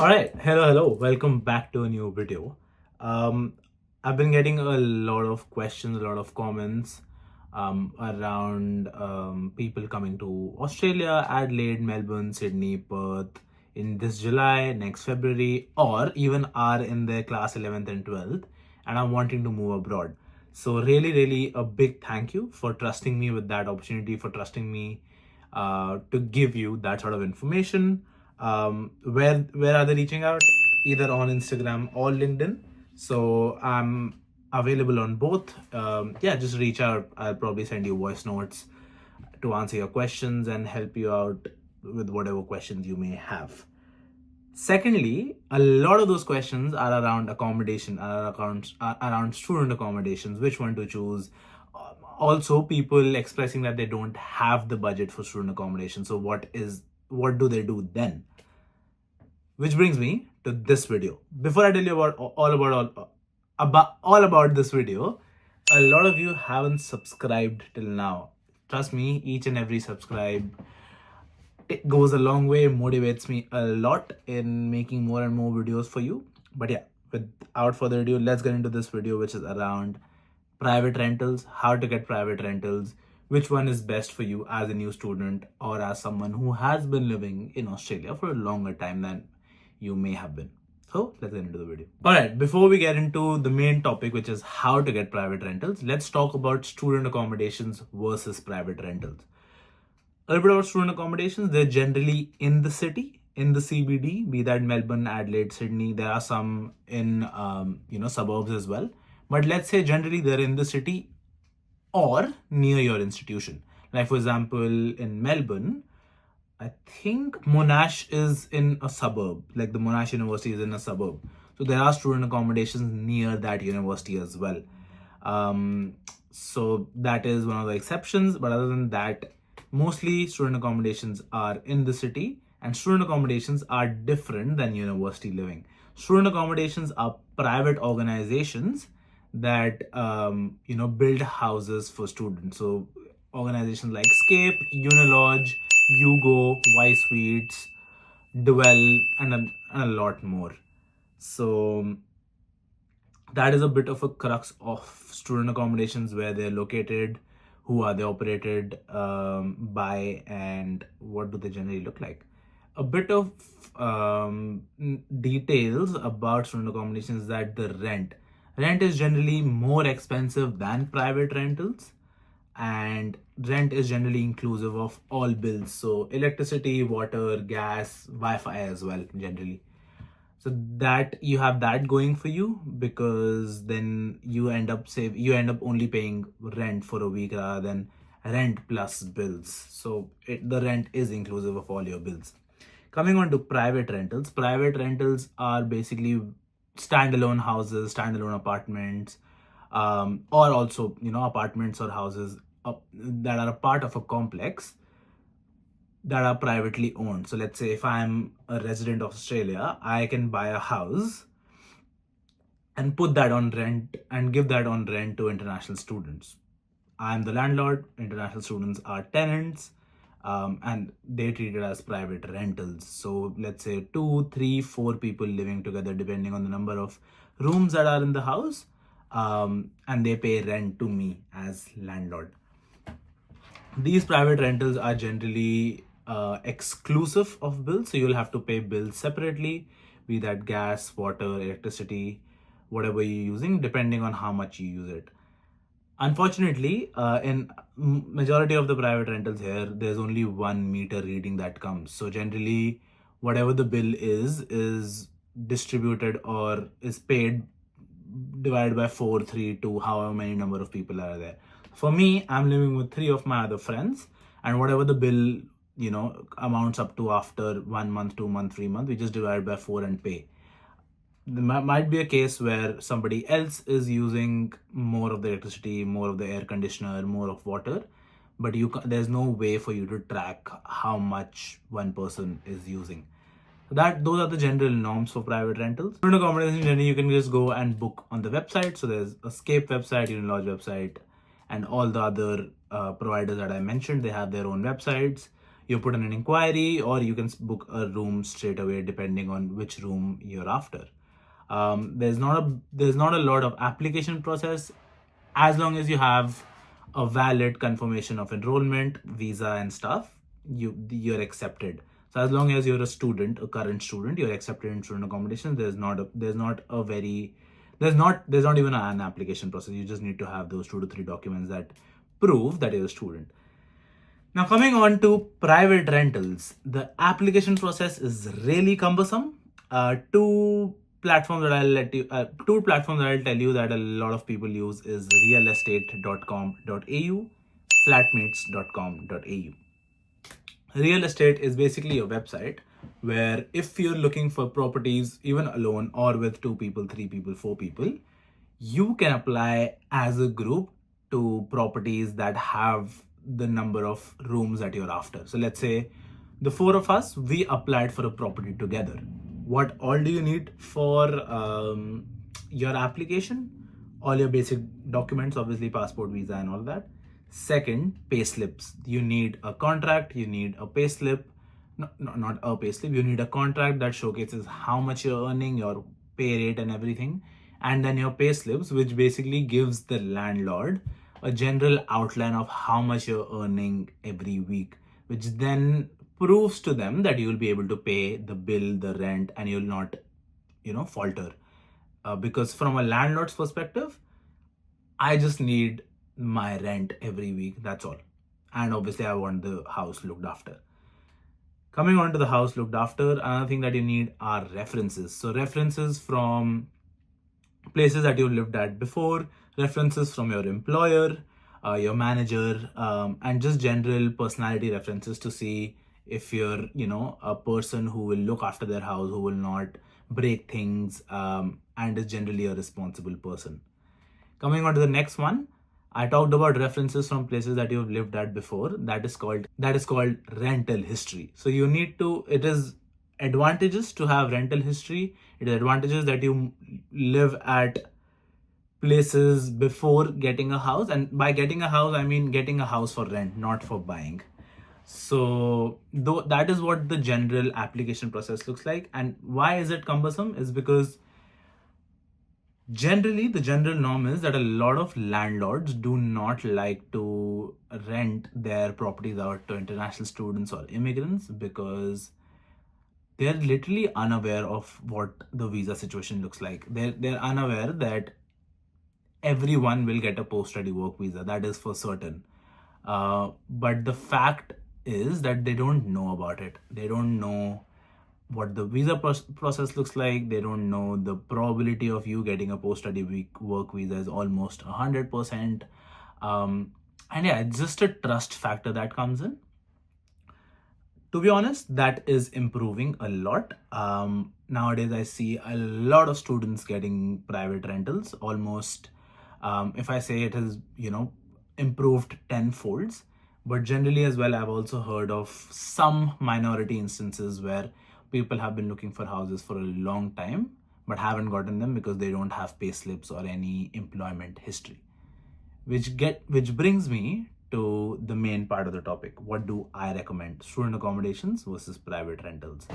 All right, hello, welcome back to a new video. Um, I've been getting a lot of questions, a lot of comments around people coming to Australia, Adelaide, Melbourne, Sydney, Perth in this July, next February, or even are in their class 11th and 12th and are wanting to move abroad. So, really, a big thank you for trusting me with that opportunity, for trusting me to give you that sort of information. Where are they reaching out? Either on Instagram or LinkedIn. So I'm available on both. Yeah, just reach out. I'll probably send you voice notes to answer your questions and help you out with whatever questions you may have. Secondly, a lot of those questions are around accommodation, around student accommodations, which one to choose. Also, people expressing that they don't have the budget for student accommodation. So what do they do then? Which brings me to this video. Before I tell you about all about this video, a lot of you haven't subscribed till now. Trust me, each and every subscribe, it goes a long way, motivates me a lot in making more and more videos for you. But yeah, without further ado, let's get into this video, which is around private rentals, how to get private rentals, which one is best for you as a new student or as someone who has been living in Australia for a longer time than you may have been. So let's get into the video. All right, before we get into the main topic, which is how to get private rentals, let's talk about student accommodations versus private rentals. A little bit about student accommodations. They're generally in the city, in the CBD, be that Melbourne, Adelaide, Sydney. There are some in suburbs as well. But let's say generally they're in the city or near your institution. Like for example, in Melbourne, I think Monash is in a suburb. Like the Monash University is in a suburb. So there are student accommodations near that university as well. So that is one of the exceptions. But other than that, mostly student accommodations are in the city, and student accommodations are different than university living. Student accommodations are private organizations that build houses for students. So organizations like Scape, Unilodge, Yugo, Y Suites, Dwell, and a lot more. So that is a bit of a crux of student accommodations, where they're located, who are they operated by, and what do they generally look like. A bit of details about student accommodations: that the rent is generally more expensive than private rentals, and rent is generally inclusive of all bills, so electricity, water, gas, Wi-Fi as well generally. So that you have that going for you, because then you end up only paying rent for a week rather than rent plus bills. So the rent is inclusive of all your bills. Coming on to private rentals are basically standalone houses, standalone apartments, or also apartments or houses that are a part of a complex that are privately owned. So let's say if I'm a resident of Australia, I can buy a house and put that on rent and give that on rent to international students. I'm the landlord, international students are tenants, and they treat it as private rentals. So let's say 2, 3, 4 people living together, depending on the number of rooms that are in the house, and they pay rent to me as landlord. These private rentals are generally exclusive of bills, so you'll have to pay bills separately, be that gas, water, electricity, whatever you're using, depending on how much you use it. Unfortunately, in majority of the private rentals here, there's only one meter reading that comes. So generally, whatever the bill is distributed or is paid, divided by 4, 3, 2, however many number of people are there. For me, I'm living with 3 of my other friends, and whatever the bill amounts up to after 1 month, 2 month, 3 month, we just divide by 4 and pay. There might be a case where somebody else is using more of the electricity, more of the air conditioner, more of water, but there's no way for you to track how much one person is using. Those are the general norms for private rentals. Student accommodation, generally you can just go and book on the website. So there's a Scape website, Unilodge website, and all the other providers that I mentioned, they have their own websites. You put in an inquiry, or you can book a room straight away depending on which room you're after. There's not a lot of application process. As long as you have a valid confirmation of enrollment, visa and stuff, you're accepted. So as long as you're a student, a current student, you're accepted in student accommodation. There's not even an application process. You just need to have those 2 to 3 documents that prove that you're a student. Now, coming on to private rentals, the application process is really cumbersome. Two platforms that I'll tell you that a lot of people use is realestate.com.au, flatmates.com.au. Real estate is basically a website where if you're looking for properties, even alone or with 2 people, 3 people, 4 people, you can apply as a group to properties that have the number of rooms that you're after. So let's say the 4 of us, we applied for a property together. What all do you need for your application? All your basic documents, obviously passport, visa and all that. Second, pay slips. You need a contract, you need a pay slip. No, not a pay slip. You need a contract that showcases how much you're earning, your pay rate and everything. And then your pay slips, which basically gives the landlord a general outline of how much you're earning every week, which then proves to them that you will be able to pay the bill, the rent, and you'll not, falter. Because from a landlord's perspective, I just need my rent every week. That's all. And obviously, I want the house looked after. Coming on to the house looked after, another thing that you need are references. So references from places that you've lived at before, references from your employer, your manager, and just general personality references to see if you're, a person who will look after their house, who will not break things, and is generally a responsible person. Coming on to the next one, I talked about references from places that you've lived at before. That is called rental history. So it is advantages to have rental history. It is advantages that you live at places before getting a house. And by getting a house, I mean getting a house for rent, not for buying. So that is what the general application process looks like. And why is it cumbersome? Is because generally the general norm is that a lot of landlords do not like to rent their properties out to international students or immigrants because they're literally unaware of what the visa situation looks like. They're unaware that everyone will get a post-study work visa. That is for certain. But the fact is that they don't know about it. They don't know what the visa process looks like. They don't know the probability of you getting a post-study work visa is almost 100%. And yeah, it's just a trust factor that comes in. To be honest, that is improving a lot. Nowadays, I see a lot of students getting private rentals. Almost, if I say it has, improved tenfolds. But generally as well, I've also heard of some minority instances where people have been looking for houses for a long time, but haven't gotten them because they don't have pay slips or any employment history. Which brings me to the main part of the topic. What do I recommend? Student accommodations versus private rentals.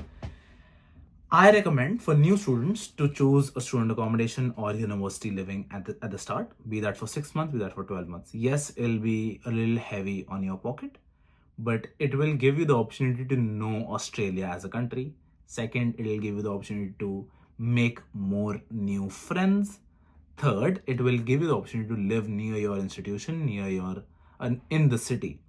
I recommend for new students to choose a student accommodation or university living at the start, be that for 6 months, be that for 12 months. Yes, it'll be a little heavy on your pocket, but it will give you the opportunity to know Australia as a country. Second, it'll give you the opportunity to make more new friends. Third, it will give you the opportunity to live near your institution, in the city,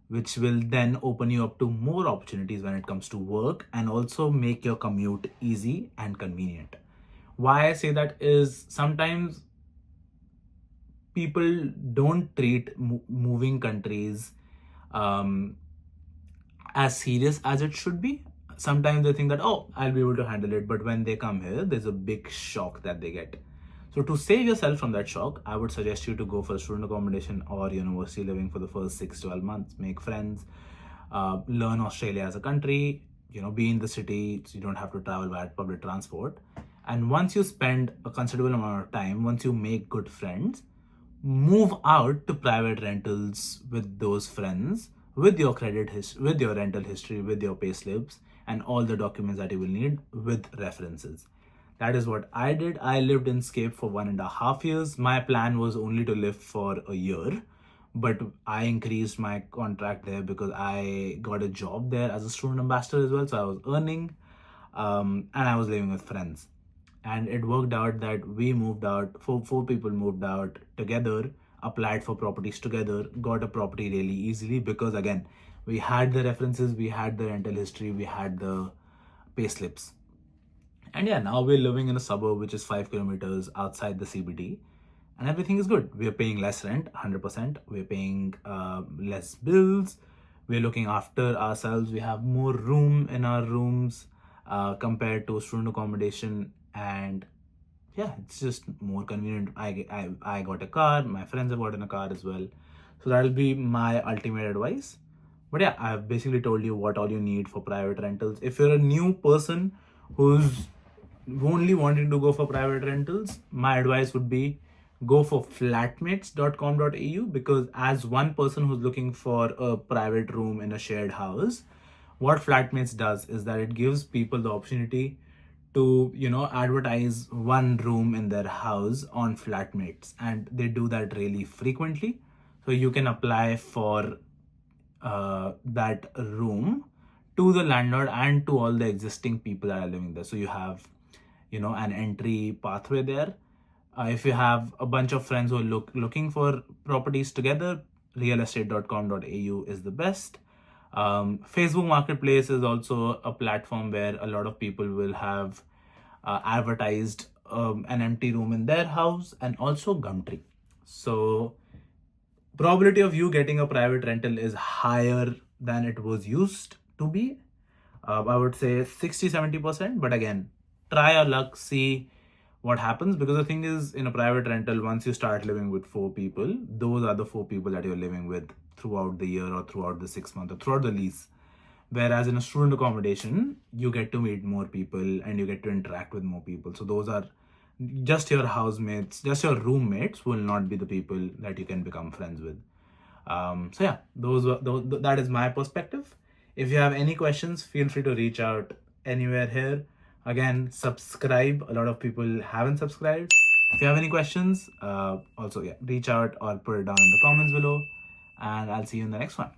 which will then open you up to more opportunities when it comes to work and also make your commute easy and convenient. Why I say that is sometimes people don't treat moving countries as serious as it should be. Sometimes they think that, oh, I'll be able to handle it. But when they come here, there's a big shock that they get. So to save yourself from that shock, I would suggest you to go for student accommodation or university living for the first 6-12 months, make friends, learn Australia as a country, be in the city, so you don't have to travel by public transport. And once you spend a considerable amount of time, once you make good friends, move out to private rentals with those friends with your with your rental history, with your pay slips, and all the documents that you will need with references. That is what I did. I lived in Scape for 1.5 years. My plan was only to live for a year, but I increased my contract there because I got a job there as a student ambassador as well. So I was earning, and I was living with friends. And it worked out that we moved out, four people moved out together, applied for properties together, got a property really easily because, again, we had the references, we had the rental history, we had the pay slips. And yeah, now we're living in a suburb which is 5 kilometers outside the CBD, and everything is good. We're paying less rent, 100%. We're paying less bills. We're looking after ourselves. We have more room in our rooms compared to student accommodation, and yeah, it's just more convenient. I got a car. My friends have gotten a car as well. So that'll be my ultimate advice. But yeah, I've basically told you what all you need for private rentals. If you're a new person who's only wanting to go for private rentals, my advice would be go for flatmates.com.au, because as one person who's looking for a private room in a shared house, what Flatmates does is that it gives people the opportunity to advertise one room in their house on Flatmates, and they do that really frequently. So you can apply for that room to the landlord and to all the existing people that are living there. So you have an entry pathway there. If you have a bunch of friends who are looking for properties together, realestate.com.au is the best. Facebook Marketplace is also a platform where a lot of people will have advertised an empty room in their house, and also Gumtree. So probability of you getting a private rental is higher than it was used to be. I would say 60-70%, but again, try your luck, see what happens, because the thing is, in a private rental, once you start living with 4 people, those are the 4 people that you're living with throughout the year or throughout the 6 months or throughout the lease. Whereas in a student accommodation, you get to meet more people and you get to interact with more people. So those are just your housemates, just your roommates will not be the people that you can become friends with. So yeah, that is my perspective. If you have any questions, feel free to reach out anywhere here. Again, subscribe. A lot of people haven't subscribed. If you have any questions, also reach out or put it down in the comments below, and I'll see you in the next one.